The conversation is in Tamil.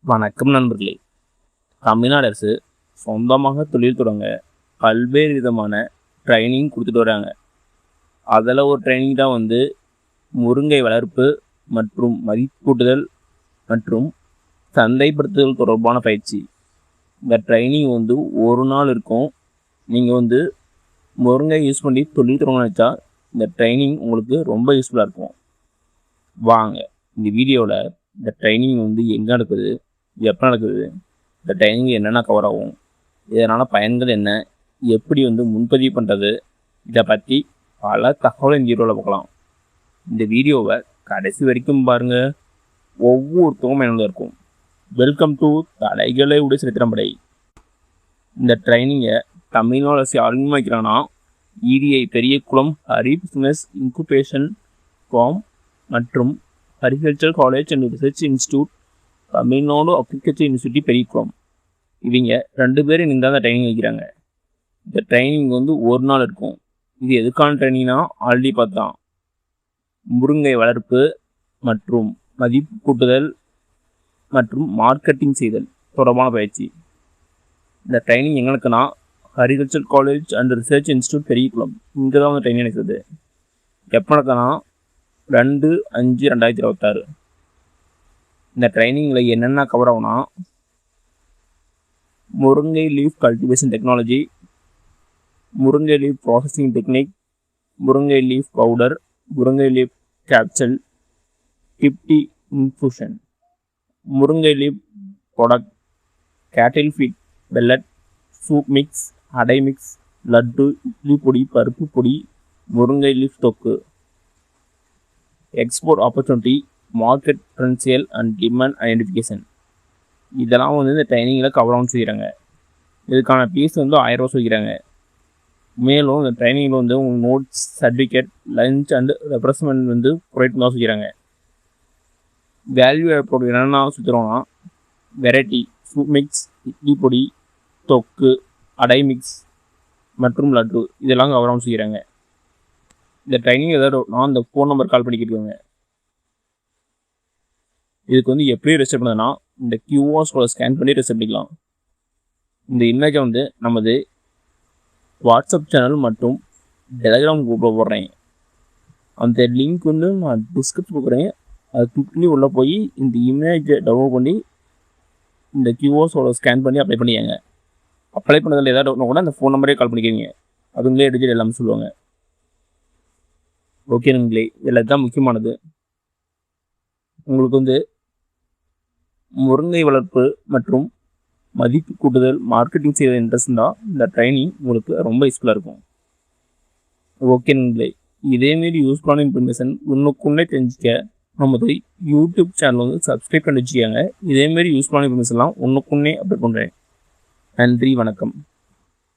வணக்கம் நண்பர்களே. தமிழ்நாடு அரசு சொந்தமாக தொழில் தொடங்க பல்வேறு விதமான ட்ரைனிங் கொடுத்துட்டு வராங்க. அதில் ஒரு ட்ரைனிங் தான் முருங்கை வளர்ப்பு மற்றும் மதிப்பு கூட்டுதல் மற்றும் சந்தைப்படுத்துதல் தொடர்பான பயிற்சி. இந்த ட்ரைனிங் ஒரு நாள் இருக்கும். நீங்கள் முருங்கை யூஸ் பண்ணி தொழில் தொடங்க நினச்சா இந்த ட்ரைனிங் உங்களுக்கு ரொம்ப யூஸ்ஃபுல்லாக இருக்கும். வாங்க இந்த வீடியோவில் இந்த ட்ரைனிங் எங்கே நடக்குது, எப்போ நடக்குது, இந்த ட்ரைனிங் என்னென்ன கவர் ஆகும், இதனால் பயன்கள் என்ன, எப்படி முன்பதிவு பண்ணுறது, இதை பற்றி பல தகவலை இந்த வீடியோவில் பார்க்கலாம். இந்த வீடியோவை கடைசி வரைக்கும் பாருங்கள். ஒவ்வொருத்தரும் என்னதான் இருக்கும். வெல்கம் டு தலைகளை உடைய சரித்திரம்படை. இந்த ட்ரைனிங்கை தமிழ்நாடு அரசு யாருமே வைக்கிறாங்கன்னா EDI Periyakulam Hari business incubation farm மற்றும் agriculture college and research institute Tamil Nadu agriculture university Periyakulam, இவங்க 2 பேரும் இணைந்து தான் ட்ரைனிங் வைக்கிறாங்க. இந்த ட்ரைனிங் ஒரு நாள் இருக்கும். இது எதுக்கான ட்ரைனிங்னா ஆல்ரெடி பார்த்தான், முருங்கை வளர்ப்பு மற்றும் மதிப்பு கூட்டுதல் மற்றும் மார்க்கெட்டிங் செய்தல் தொடர்பான பயிற்சி. இந்த ட்ரைனிங் எங்கே இருக்குன்னா agriculture college and research institute Periyakulam, இங்கே தான் ட்ரைனிங் நடக்குது. எப்போ நடக்குதுன்னா 2/5/2026. இந்த ட்ரைனிங்கில் என்னென்ன கவர் ஆகும்னா முருங்கை லீஃப் கல்டிவேஷன் டெக்னாலஜி, முருங்கை லீஃப் ப்ராசஸிங் டெக்னிக், முருங்கை லீஃப் பவுடர், முருங்கை லீஃப் கேப்சல், கிப்டி இன்ஃபூஷன், முருங்கை லீஃப் ப்ராடக்ட், கேட்டில் ஃபீட், பெல்லட், சூப் மிக்ஸ், அடை மிக்ஸ், லட்டு, இட்லி பொடி, பருப்பு பொடி, முருங்கை லீஃப் தொக்கு, export opportunity, market potential and demand identification. இதெல்லாம் இந்த ட்ரைனிங்கில் கவர் ஆகும் செய்கிறாங்க. இதுக்கான ஃபீஸ் 1000 ரூபா சொல்லிக்கிறாங்க. மேலும் இந்த ட்ரைனிங்கில் உங்கள் notes, certificate, lunch and refreshment provide பண்ண சொல்லிக்கிறாங்க. வேல்யூ ஆட் ப்ராடக்ட் என்னென்ன சுற்றுறோம்னா வெரைட்டி, சூப் மிக்ஸ், இட்லி பொடி, தொக்கு, அடை மிக்ஸ் மற்றும் லட்டு, இதெல்லாம் கவர் ஆகும் செய்கிறாங்க. இந்த ட்ரைனிங் ஏதாவது நான் இந்த ஃபோன் நம்பர் கால் பண்ணிக்கிட்டுருக்கோங்க. இதுக்கு எப்படி ரெஜிஸ்டர் பண்ணுறதுன்னா இந்த QR கோடை ஸ்கேன் பண்ணி ரெஜிஸ்டர் பண்ணிக்கலாம். இந்த இமேஜை நமது வாட்ஸ்அப் சேனல் மற்றும் டெலிகிராம் குரூப்பில் போடுறேன். அந்த லிங்க் நான் டிஸ்கிரிப்ஷன் கொடுக்குறேன். அது கிளிக் பண்ணி உள்ளே போய் இந்த இமேஜை டவுன்லோட் பண்ணி இந்த QR கோடை ஸ்கேன் பண்ணி அப்ளை பண்ணிக்கங்க. அப்ளை பண்ணதில் ஏதாவது டவுட்னா கூட அந்த ஃபோன் நம்பரே கால் பண்ணிக்கிறீங்க. அதுங்களே டிஜிட்டல் எல்லாமே சொல்லுவாங்க. ஓகே நண்பர்களே, இதில் தான் முக்கியமானது. உங்களுக்கு முருங்கை வளர்ப்பு மற்றும் மதிப்பு கூட்டுதல் மார்க்கெட்டிங் செய்த இன்ட்ரெஸ்ட் தான் இந்த ட்ரைனிங் உங்களுக்கு ரொம்ப யூஸ்ஃபுல்லாக இருக்கும். ஓகே நண்பர்களே, இதேமாரி யூஸ்ஃபுல்லான இன்ஃபர்மேஷன் இன்னுக்குன்னே தெரிஞ்சுக்க நமது யூடியூப் சேனல் சப்ஸ்கிரைப் பண்ணி வச்சுக்கோங்க. இதேமாரி யூஸ்ஃபுல்லான இன்ஃபர்மேஷன்லாம் இன்னுக்குன்னே அப்டேட் பண்ணுறேன். நன்றி, வணக்கம்.